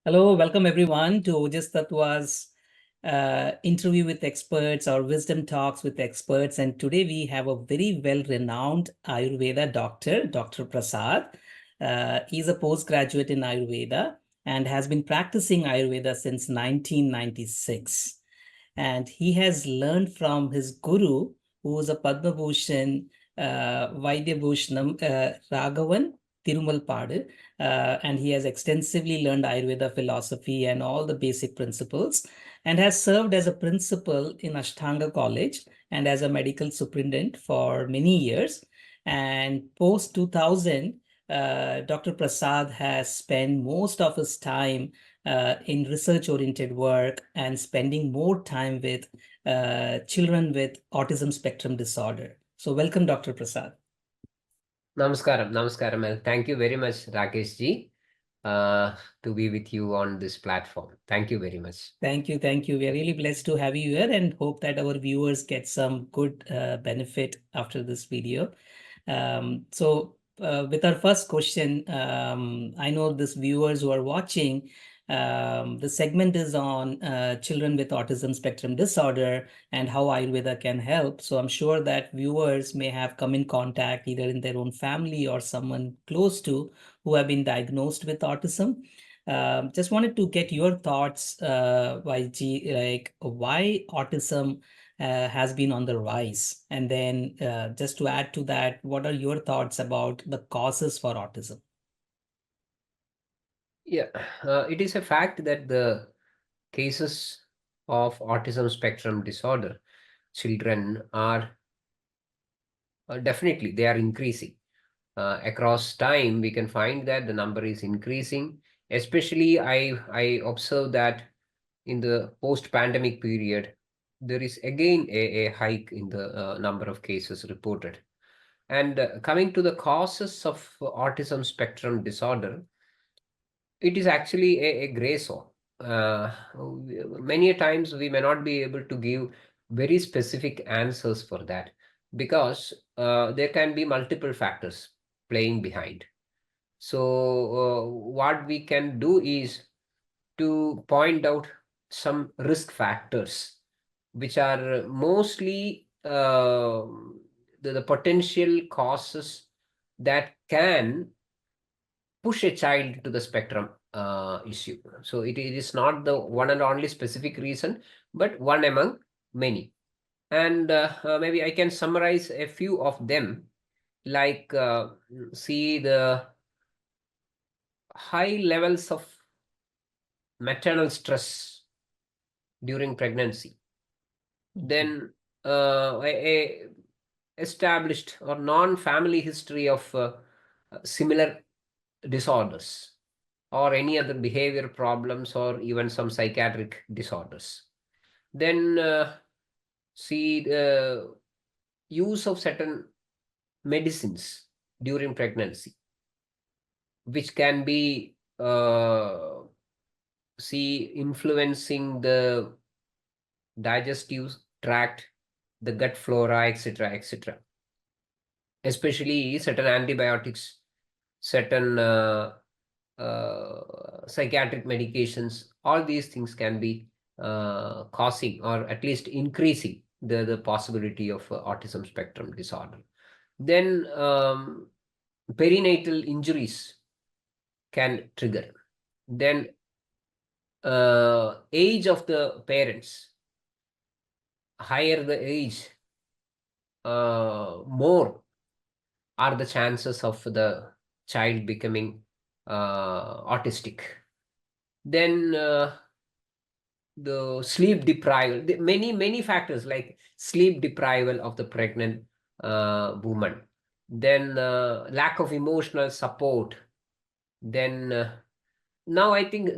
Hello, welcome everyone to Ojas Tattwa's interview with experts or wisdom talks with experts. And today we have a very well-renowned Ayurveda doctor, Dr. Prasad. He's a postgraduate in Ayurveda and has been practicing Ayurveda since 1996. And he has learned from his guru, who was a Padmabhushan Vaidyabhushanam Raghavan Thirumulpad, and he has extensively learned Ayurveda philosophy and all the basic principles, and has served as a principal in Ashtanga College and as a medical superintendent for many years. And post 2000, Dr. Prasad has spent most of his time in research-oriented work and spending more time with children with autism spectrum disorder. So welcome, Dr. Prasad. Namaskaram, and thank you very much, Rakesh ji, to be with you on this platform. Thank you very much. Thank you. Thank you. We are really blessed to have you here and hope that our viewers get some good benefit after this video. With our first question, I know these viewers who are watching, the segment is on children with autism spectrum disorder and how Ayurveda can help. So I'm sure that viewers may have come in contact either in their own family or someone close to who have been diagnosed with autism. Just wanted to get your thoughts, YG, like why autism has been on the rise. And then just to add to that, what are your thoughts about the causes for autism? Yeah, it is a fact that the cases of autism spectrum disorder children are definitely they are increasing. Across time, we can find that the number is increasing. Especially, I observe that in the post-pandemic period, there is again a hike in the number of cases reported. And coming to the causes of autism spectrum disorder, it is actually a gray zone. Many a times we may not be able to give very specific answers for that because there can be multiple factors playing behind. So, what we can do is to point out some risk factors, which are mostly the potential causes that can push a child to the spectrum issue. So it is not the one and only specific reason, but one among many. And maybe I can summarize a few of them, like see the high levels of maternal stress during pregnancy, then a established or non-family history of similar disorders or any other behavior problems or even some psychiatric disorders. Then see the use of certain medicines during pregnancy, which can be see influencing the digestive tract, the gut flora, etc., etc. Especially certain antibiotics, certain psychiatric medications, all these things can be causing or at least increasing the possibility of autism spectrum disorder. Then perinatal injuries can trigger. Then age of the parents, higher the age, more are the chances of the child becoming autistic. Then the sleep deprival, many factors like sleep deprival of the pregnant woman, then lack of emotional support. Then now I think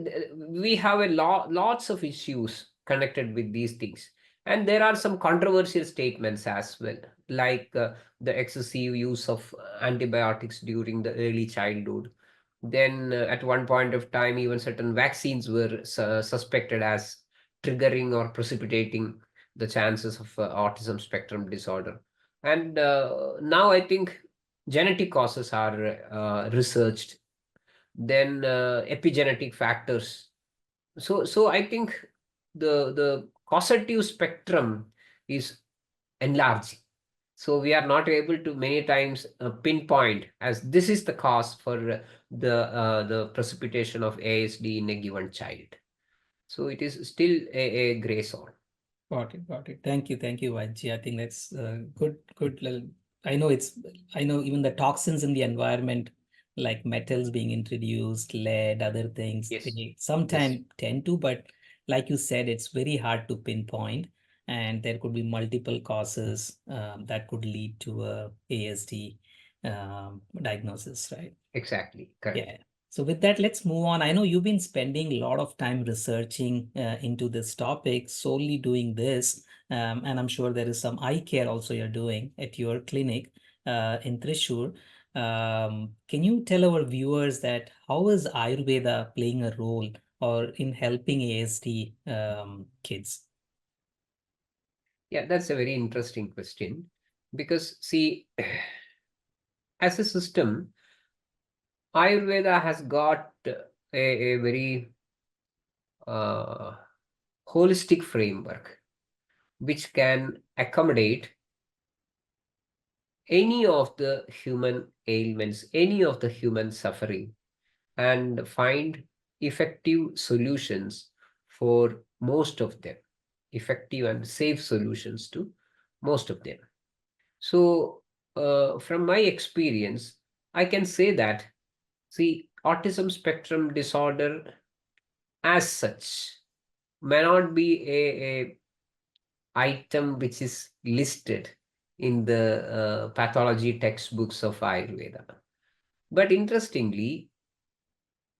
we have lots of issues connected with these things. And there are some controversial statements as well, like the excessive use of antibiotics during the early childhood. Then, at one point of time, even certain vaccines were suspected as triggering or precipitating the chances of autism spectrum disorder. And now I think genetic causes are researched. Then epigenetic factors. So I think the causative spectrum is enlarging. So we are not able to many times pinpoint as this is the cause for the precipitation of ASD in a given child. So it is still a gray zone. Got it. Got it. Thank you, Vaidya. I think that's good. Good. I know I know even the toxins in the environment, like metals being introduced, lead, other things, Yes. they Yes. sometimes tend to, but like you said, it's very hard to pinpoint, and there could be multiple causes that could lead to a ASD diagnosis, right? Exactly. Correct. Yeah. So with that, let's move on. I know you've been spending a lot of time researching into this topic, solely doing this. And I'm sure there is some eye care also you're doing at your clinic in Thrissur. Can you tell our viewers that how is Ayurveda playing a role or in helping ASD kids? Yeah, that's a very interesting question because see, as a system, Ayurveda has got a very uh, holistic framework which can accommodate any of the human ailments, any of the human suffering, and find effective solutions for most of them, effective and safe solutions to most of them. So, from my experience, I can say that, see, autism spectrum disorder as such may not be a item which is listed in the pathology textbooks of Ayurveda. But interestingly,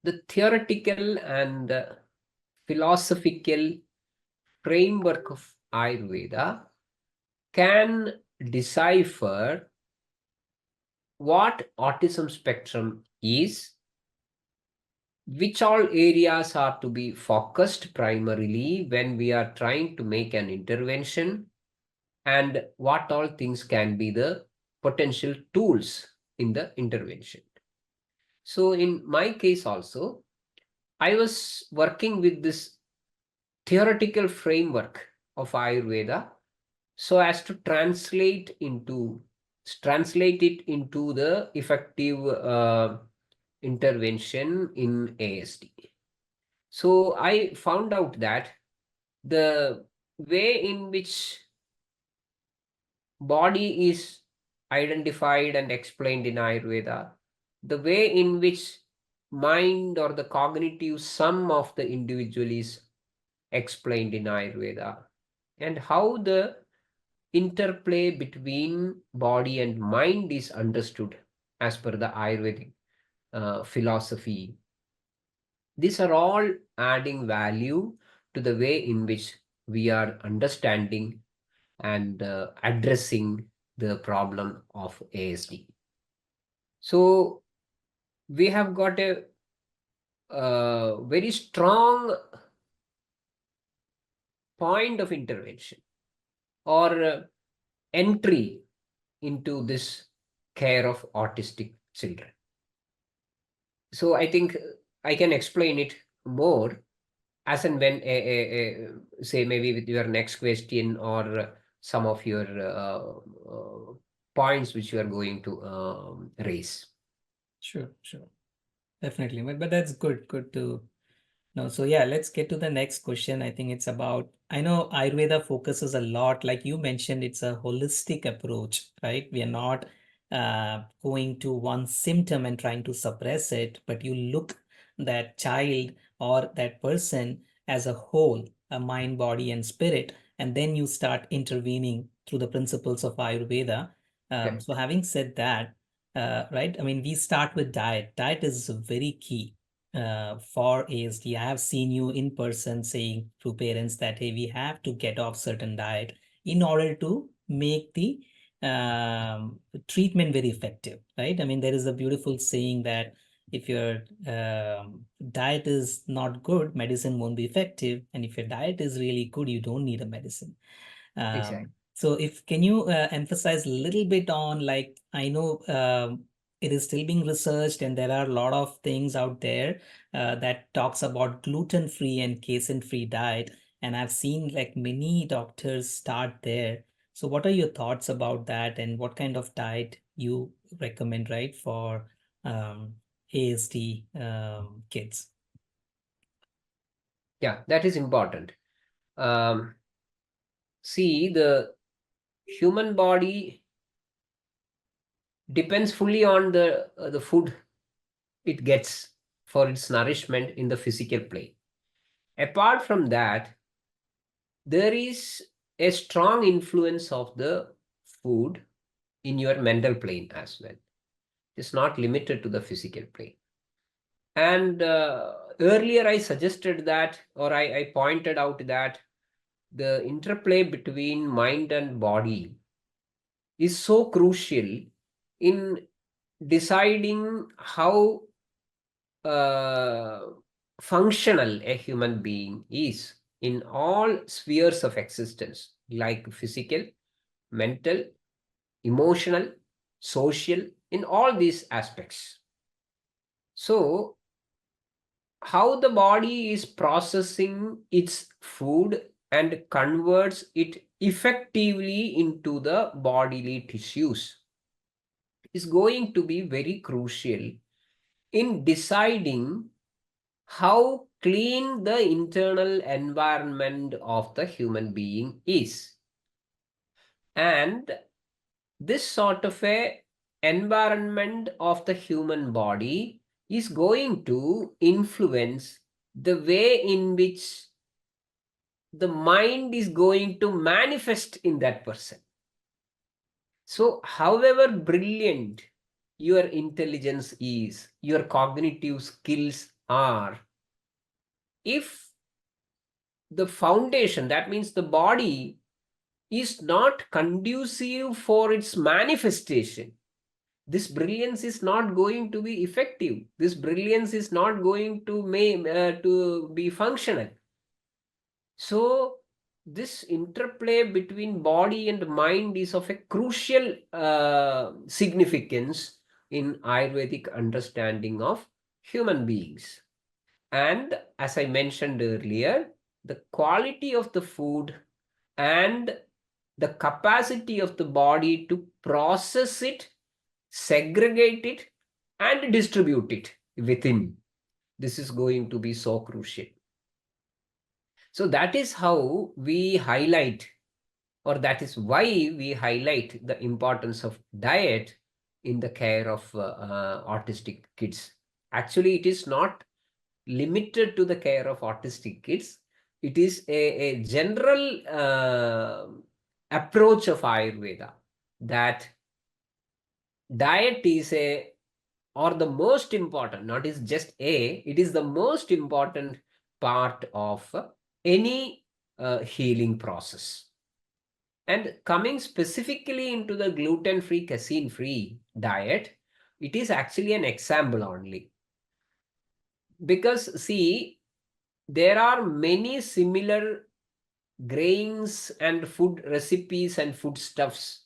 the theoretical and philosophical framework of Ayurveda can decipher what autism spectrum is, which all areas are to be focused primarily when we are trying to make an intervention, and what all things can be the potential tools in the intervention. So, in my case, also, I was working with this theoretical framework of Ayurveda so as to translate it into the effective intervention in ASD. So I found out that the way in which body is identified and explained in Ayurveda, the way in which mind or the cognitive sum of the individual is explained in Ayurveda, and how the interplay between body and mind is understood as per the Ayurvedic philosophy. These are all adding value to the way in which we are understanding and addressing the problem of ASD. So we have got a very strong point of intervention or entry into this care of autistic children. So I think I can explain it more as and when say maybe with your next question or some of your points which you are going to raise. Sure, sure. Definitely. But that's good. Good to no, so yeah, let's get to the next question. I think it's about, I know Ayurveda focuses a lot, like you mentioned, it's a holistic approach, right? We are not going to one symptom and trying to suppress it, but you look that child or that person as a whole, a mind, body, and spirit, and then you start intervening through the principles of Ayurveda. Okay. So having said that, right, I mean, we start with diet. Diet is very key, for ASD. I have seen you in person saying to parents that, hey, we have to get off certain diet in order to make the treatment very effective, right? I mean, there is a beautiful saying that if your diet is not good, medicine won't be effective. And if your diet is really good, you don't need a medicine. Exactly. So if can you emphasize a little bit on, like, I know it is still being researched and there are a lot of things out there that talks about gluten-free and casein-free diet. And I've seen like many doctors start there. So what are your thoughts about that and what kind of diet you recommend, right, for ASD kids? Yeah, that is important. Um, See, the human body depends fully on the food it gets for its nourishment in the physical plane. Apart from that, there is a strong influence of the food in your mental plane as well. It's not limited to the physical plane. And earlier I suggested that, or I pointed out that the interplay between mind and body is so crucial in deciding how uh, functional a human being is in all spheres of existence, like physical, mental, emotional, social, in all these aspects. So, how the body is processing its food and converts it effectively into the bodily tissues is going to be very crucial in deciding how clean the internal environment of the human being is. And this sort of a environment of the human body is going to influence the way in which the mind is going to manifest in that person. So, however brilliant your intelligence is, your cognitive skills are, if the foundation, that means the body, is not conducive for its manifestation, this brilliance is not going to be effective. This brilliance is not going to be functional. So this interplay between body and mind is of a crucial significance in Ayurvedic understanding of human beings. And as I mentioned earlier, the quality of the food and the capacity of the body to process it, segregate it, and distribute it within. This is going to be so crucial. So that is how we highlight, or that is why we highlight the importance of diet in the care of autistic kids. Actually, it is not limited to the care of autistic kids. It is a general approach of Ayurveda that diet is a, or the most important, not is just a, it is the most important part of any healing process. And coming specifically into the gluten-free, casein-free diet, it is actually an example only. Because see, there are many similar grains and food recipes and foodstuffs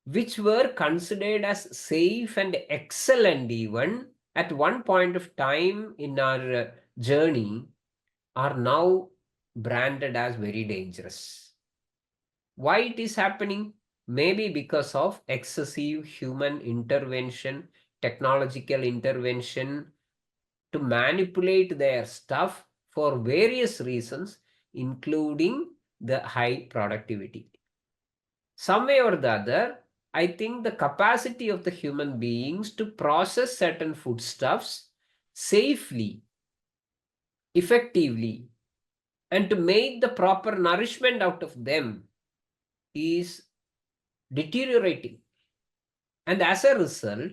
which were considered as safe and excellent even at one point of time in our journey, are now branded as very dangerous. Why it is happening? Maybe because of excessive human intervention, technological intervention, to manipulate their stuff for various reasons, including the high productivity. Some way or the other, I think the capacity of the human beings to process certain foodstuffs safely, effectively, and to make the proper nourishment out of them is deteriorating. And as a result,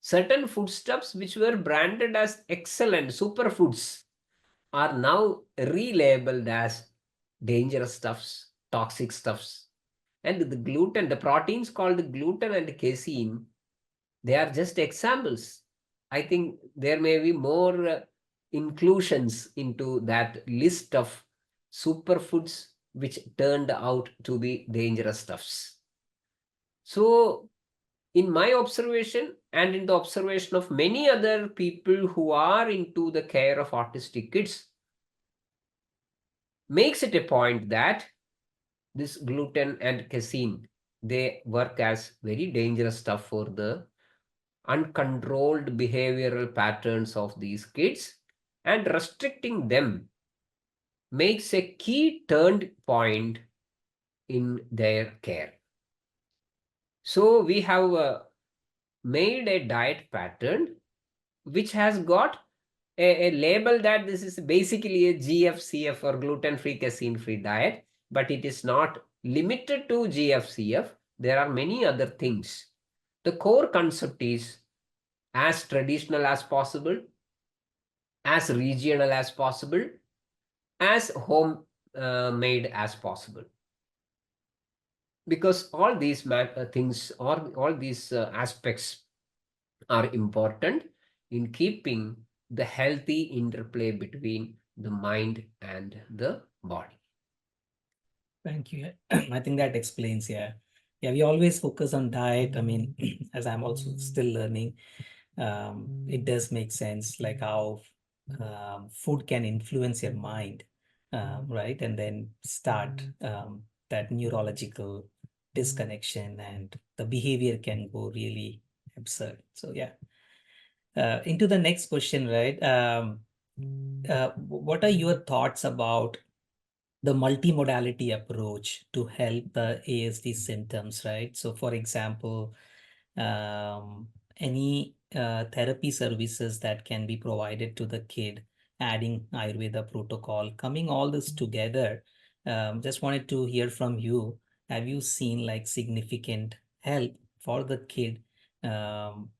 Certain foodstuffs which were branded as excellent superfoods are now relabeled as dangerous stuffs, toxic stuffs. And the gluten, the proteins called gluten and casein, they are just examples. I think there may be more inclusions into that list of superfoods which turned out to be dangerous stuffs. So, in my observation and in the observation of many other people who are into the care of autistic kids, makes it a point that this gluten and casein, they work as very dangerous stuff for the uncontrolled behavioral patterns of these kids, and restricting them makes a key turn point in their care. So we have made a diet pattern which has got a label that this is basically a GFCF or gluten-free, casein-free diet, but it is not limited to GFCF. There are many other things. The core concept is as traditional as possible, as regional as possible, as home made as possible. Because all these things, all these aspects are important in keeping the healthy interplay between the mind and the body. Thank you. I think that explains, yeah. Yeah, we always focus on diet. I mean, as I'm also still learning, it does make sense, like how food can influence your mind, right? And then start that neurological disconnection, and the behavior can go really absurd. So, yeah. Into the next question, right? What are your thoughts about the multimodality approach to help the ASD symptoms, right? So, for example, any therapy services that can be provided to the kid, adding Ayurveda protocol, coming all this together. Just wanted to hear from you. Have you seen like significant help for the kid, um,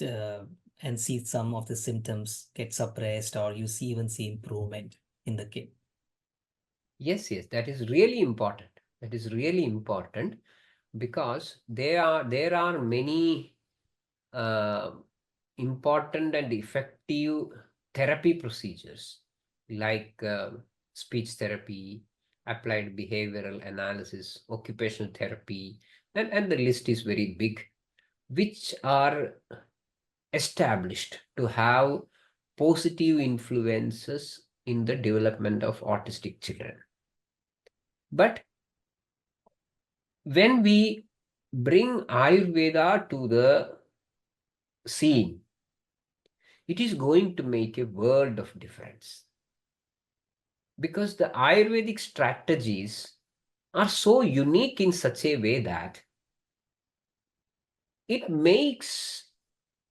uh, and see some of the symptoms get suppressed, or you see even see improvement in the kid? Yes, that is really important. That is really important because there are many uh, important and effective therapy procedures like speech therapy, applied behavioral analysis, occupational therapy, and the list is very big, which are established to have positive influences in the development of autistic children. But when we bring Ayurveda to the scene, it is going to make a world of difference because the Ayurvedic strategies are so unique in such a way that it makes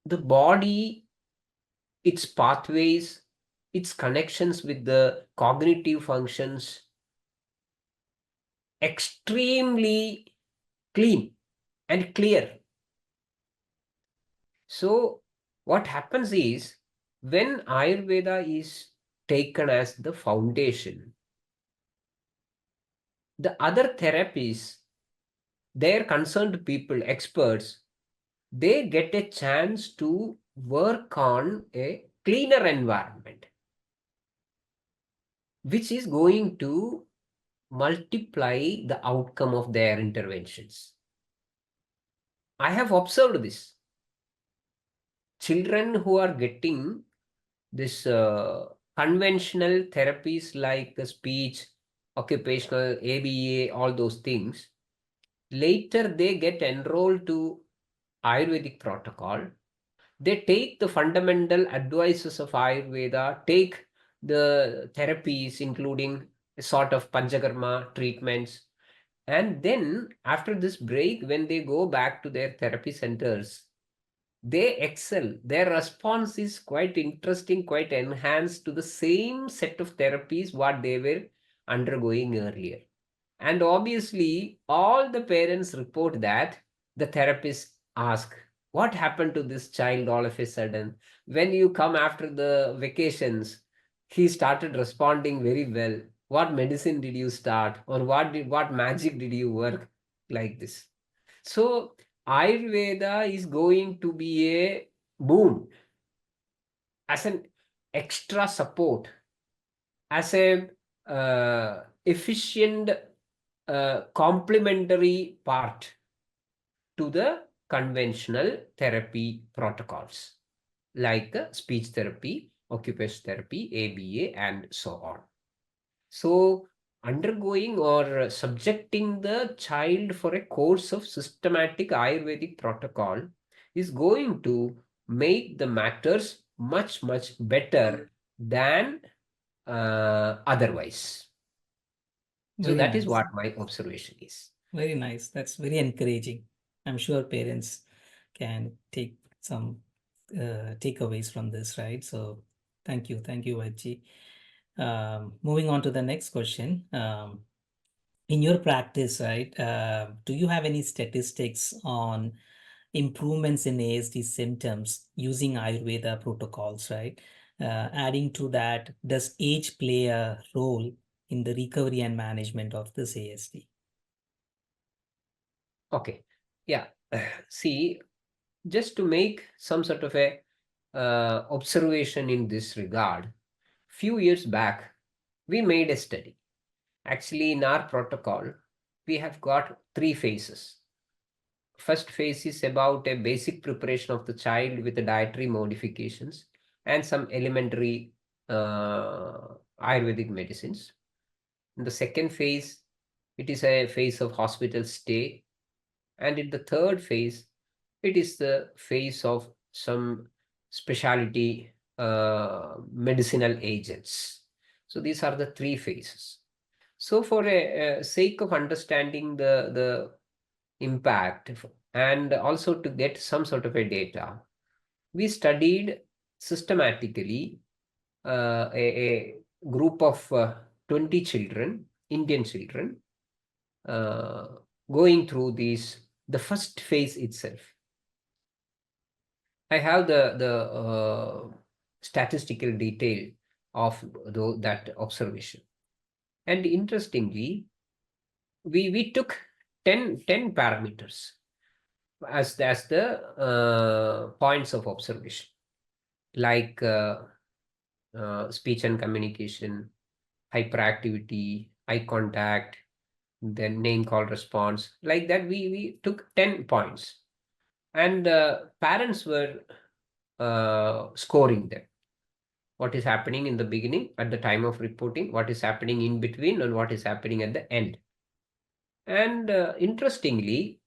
the body, its pathways, its connections with the cognitive functions extremely clean and clear. So, what happens is when Ayurveda is taken as the foundation, the other therapies, their concerned people, experts, they get a chance to work on a cleaner environment, which is going to multiply the outcome of their interventions. I have observed this. Children who are getting this conventional therapies like speech, occupational, ABA, all those things, later they get enrolled to Ayurvedic protocol. They take the fundamental advices of Ayurveda, take the therapies, including a sort of Panchakarma treatments. And then, after this break, when they go back to their therapy centers, they excel. Their response is quite interesting, quite enhanced to the same set of therapies what they were undergoing earlier. And obviously, all the parents report that the therapist ask, what happened to this child all of a sudden? When you come after the vacations, he started responding very well. What medicine did you start, or what magic did you work like this? So Ayurveda is going to be a boom as an extra support, as a efficient complementary part to the conventional therapy protocols like speech therapy, occupational therapy, ABA, and so on. So, undergoing or subjecting the child for a course of systematic Ayurvedic protocol is going to make the matters much, much better than otherwise. So, Very that is nice. what my observation is. Very nice. That's very encouraging. I'm sure parents can take some takeaways from this, right? So thank you, Vaidji. Moving on to the next question. In your practice, right, do you have any statistics on improvements in ASD symptoms using Ayurveda protocols, right? Adding to that, does age play a role in the recovery and management of this ASD? Okay. Yeah. See, just to make some sort of a observation in this regard, few years back, we made a study. Actually, in our protocol, we have got 3 phases. First phase is about a basic preparation of the child with the dietary modifications and some elementary Ayurvedic medicines. In the second phase, it is a phase of hospital stay. And in the third phase, it is the phase of some specialty medicinal agents. So these are the 3 phases. So for a sake of understanding the impact and also to get some sort of a data, we studied systematically a group of 20 children, Indian children, uh, going through the first phase itself. I have the statistical detail of that observation. And interestingly, we took 10 parameters as the points of observation, like speech and communication, hyperactivity, eye contact, then name call response. Like that, we took 10 points, and parents were scoring them. What is happening in the beginning at the time of reporting, what is happening in between, and what is happening at the end. And interestingly,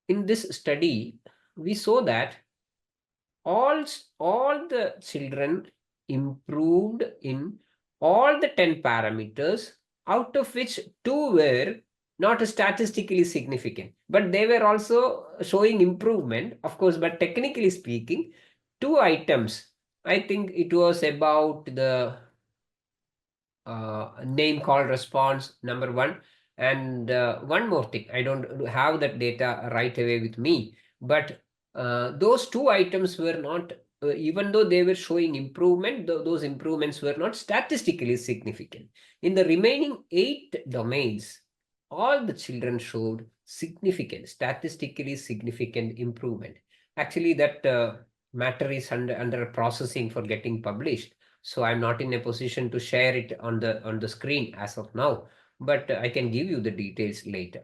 in this study, we saw that all the children improved in all the 10 parameters, out of which 2 were not statistically significant, but they were also showing improvement, of course. But technically speaking, 2 items, I think it was about the name call response, number 1, and one more thing, I don't have that data right away with me, but those 2 items were not, even though they were showing improvement, those improvements were not statistically significant. In the remaining 8 domains, all the children showed significant, statistically significant improvement. Actually, that matter is under processing for getting published, so I'm not in a position to share it on the screen as of now, but I can give you the details later.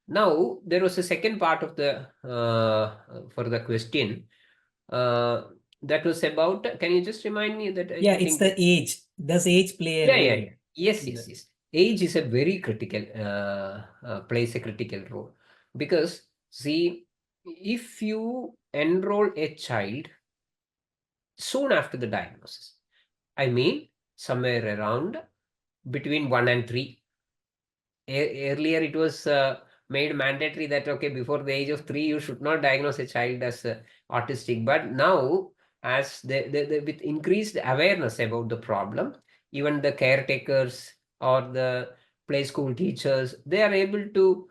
Now, there was a second part of the for the question that was about. Can you just remind me that? Yeah, I it's think. the age. Does age play a Yeah. role Yes, in yes, the? yes. Age is a very critical, plays a critical role, because see, if you enroll a child soon after the diagnosis, I mean somewhere around between 1 and 3. Earlier it was made mandatory that okay, before the age of 3 you should not diagnose a child as autistic, but now, as with increased awareness about the problem, even the caretakers or the play school teachers, they are able to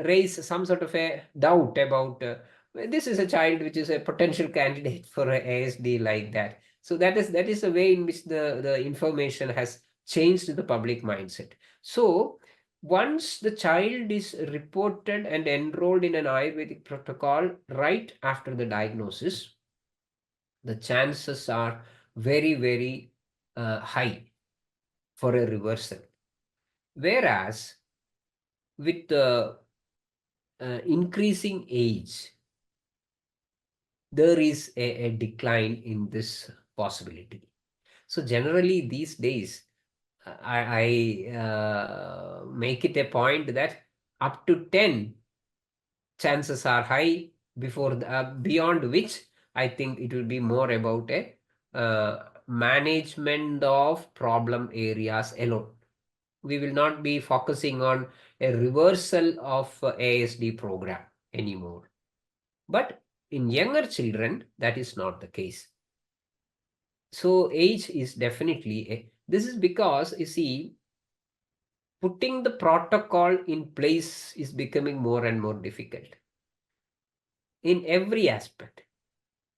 raise some sort of a doubt about this is a child which is a potential candidate for a ASD like that. So that is the way in which the information has changed the public mindset. So once the child is reported and enrolled in an Ayurvedic protocol right after the diagnosis, the chances are very, very high for a reversal. Whereas with the increasing age, there is a decline in this possibility. So generally these days, I make it a point that up to 10 chances are high, beyond which I think it will be more about a management of problem areas alone. We will not be focusing on a reversal of ASD program anymore. But in younger children, that is not the case. So age is definitely this is because, you see, putting the protocol in place is becoming more and more difficult in every aspect.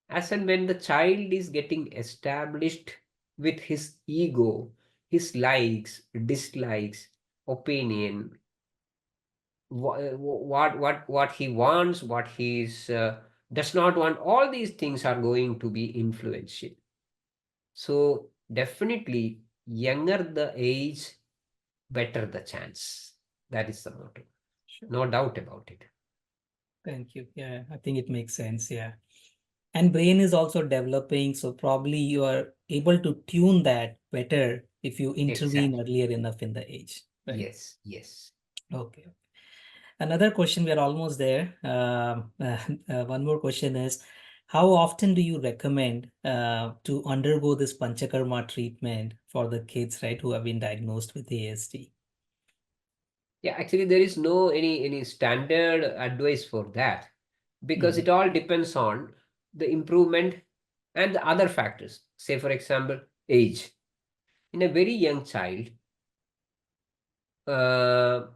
As and when the child is getting established with his ego, his likes, dislikes, opinion, what he wants, what he does not want, all these things are going to be influential. So definitely, younger the age, better the chance. That is the motto. Sure. No doubt about it. Thank you. Yeah, I think it makes sense. Yeah. And brain is also developing, so probably you are able to tune that better if you intervene Exactly. earlier enough in the age. Right. Yes, yes. Okay. Another question, we are almost there. One more question is, how often do you recommend to undergo this Panchakarma treatment for the kids, right, who have been diagnosed with ASD? Yeah, actually, there is no any standard advice for that, because Mhm. it all depends on the improvement and the other factors. Say, for example, age. In a very young child, uh,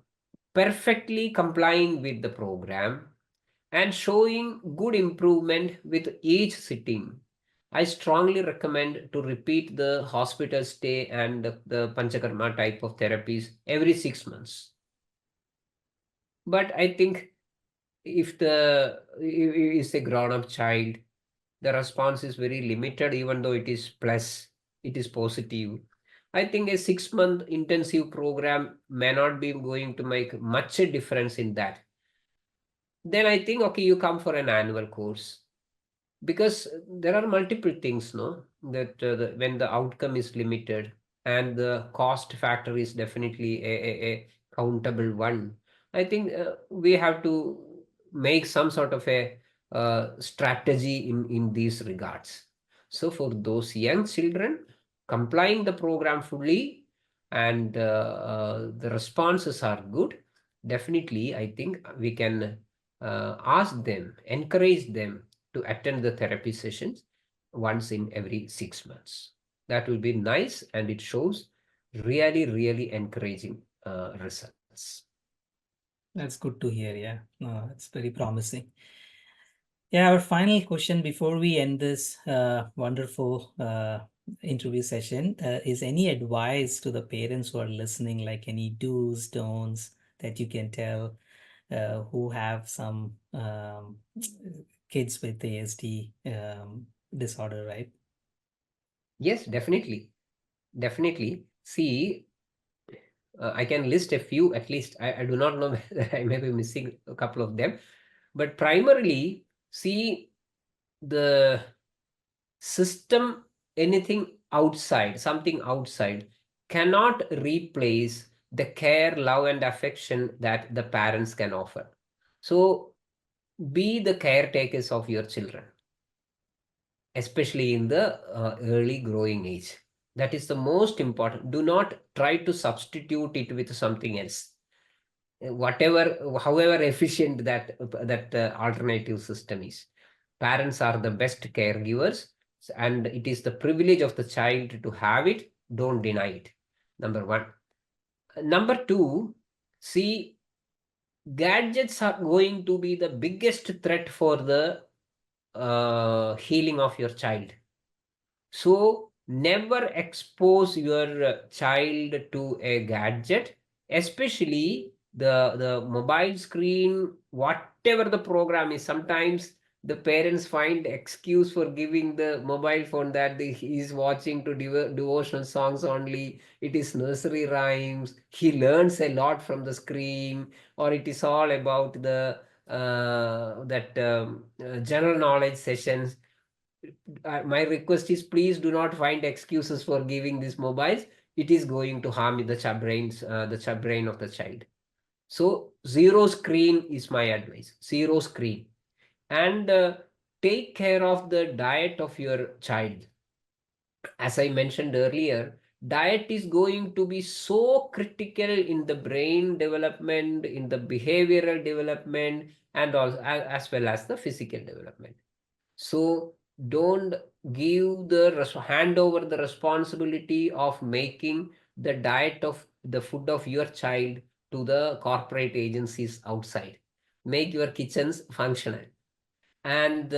perfectly complying with the program and showing good improvement with each sitting, I strongly recommend to repeat the hospital stay and the Panchakarma type of therapies every 6 months. But I think if is a grown-up child, the response is very limited, even though it is plus, it is positive. I think a 6 month intensive program may not be going to make much a difference in that. Then I think, okay, you come for an annual course, because there are multiple things, no, that when the outcome is limited and the cost factor is definitely a countable one, I think we have to make some sort of a strategy in these regards. So for those young children, complying the program fully and the responses are good, definitely I think we can ask them, encourage them to attend the therapy sessions once in every 6 months. That will be nice, and it shows really, really encouraging results. That's good to hear. Yeah, no, it's very promising. Yeah, our final question before we end this wonderful interview session is, any advice to the parents who are listening, like any do's, don'ts that you can tell who have some kids with ASD disorder, right? Yes, definitely. Definitely. See, I can list a few at least. I do not know whether I may be missing a couple of them. But primarily, see, the system, anything outside, something outside, cannot replace the care, love, and affection that the parents can offer. So be the caretakers of your children, especially in the early growing age. That is the most important. Do not try to substitute it with something else. Whatever, however efficient that alternative system is, parents are the best caregivers, and it is the privilege of the child to have it. Don't deny it. Number one. Number two, see, gadgets are going to be the biggest threat for the healing of your child. So never expose your child to a gadget, especially the mobile screen, whatever the program is. Sometimes the parents find excuse for giving the mobile phone that he is watching to devotional songs only. It is nursery rhymes. He learns a lot from the screen, or it is all about the general knowledge sessions. My request is, please do not find excuses for giving these mobiles. It is going to harm the brain of the child. So zero screen is my advice. Zero screen. And take care of the diet of your child. As I mentioned earlier, diet is going to be so critical in the brain development, in the behavioral development, and also as well as the physical development. So don't hand over the responsibility of making the diet of the food of your child to the corporate agencies outside. Make your kitchens functional, and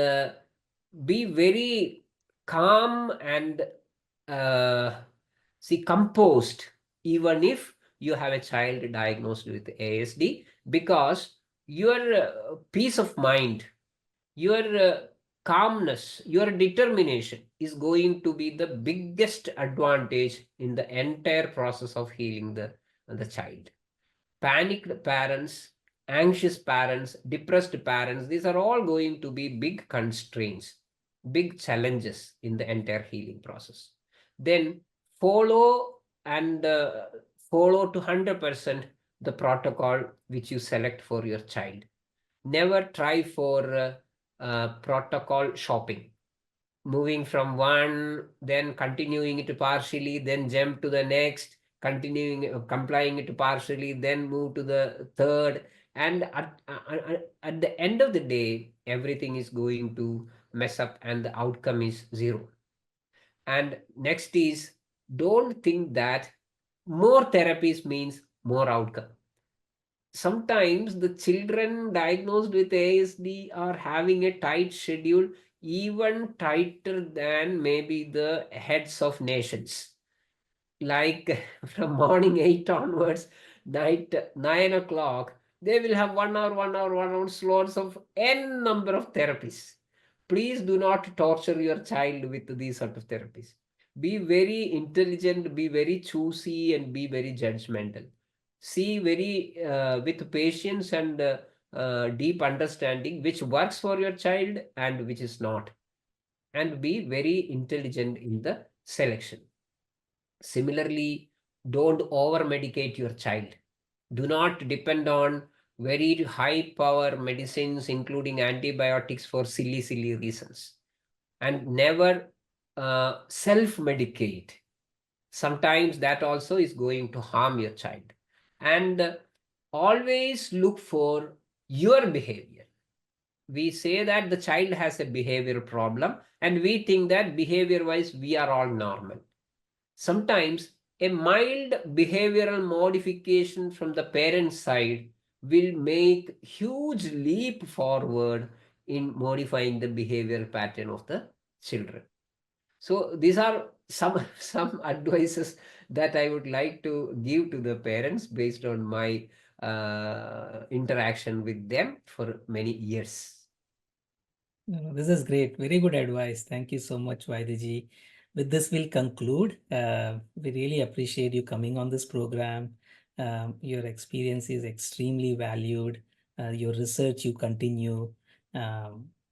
be very calm and uh, composed, even if you have a child diagnosed with ASD, because your peace of mind, your calmness, your determination is going to be the biggest advantage in the entire process of healing the child. Panicked parents, anxious parents, depressed parents, these are all going to be big constraints, big challenges in the entire healing process. Then follow and follow to 100% the protocol which you select for your child. Never try for protocol shopping, moving from one, then continuing it partially, then jump to the next, continuing complying it partially, then move to the third. And at the end of the day, everything is going to mess up and the outcome is zero. And next is, don't think that more therapies means more outcome. Sometimes the children diagnosed with ASD are having a tight schedule, even tighter than maybe the heads of nations. Like from morning 8 onwards, night 9 o'clock, they will have 1 hour, 1 hour, 1 hour slots of n number of therapies. Please do not torture your child with these sort of therapies. Be very intelligent, be very choosy, and be very judgmental. See very with patience and deep understanding which works for your child and which is not, and be very intelligent in the selection. Similarly, don't over medicate your child. Do not depend on very high power medicines, including antibiotics, for silly reasons. And never self medicate. Sometimes that also is going to harm your child. And always look for your behavior. We say that the child has a behavioral problem, and we think that behavior wise we are all normal. Sometimes a mild behavioral modification from the parent side will make huge leap forward in modifying the behavioral pattern of the children. So these are some some advices that I would like to give to the parents based on my interaction with them for many years. No, this is great. Very good advice. Thank you so much, Vaidyaji. With this, we'll conclude. We really appreciate you coming on this program. Your experience is extremely valued. Your research you continue.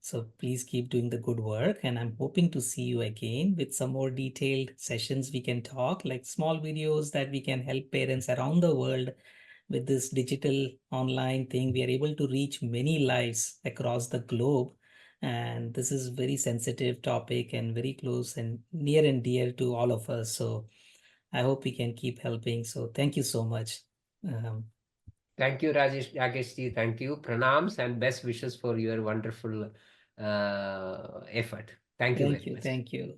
So please keep doing the good work. And I'm hoping to see you again with some more detailed sessions. We can talk, like small videos that we can help parents around the world with this digital online thing. We are able to reach many lives across the globe, and this is very sensitive topic and very close and near and dear to all of us. So I hope we can keep helping. So thank you so much. um, Thank you, Rajesh ji. Thank you. Pranams and best wishes for your wonderful effort. Thank you thank very you, much. thank you.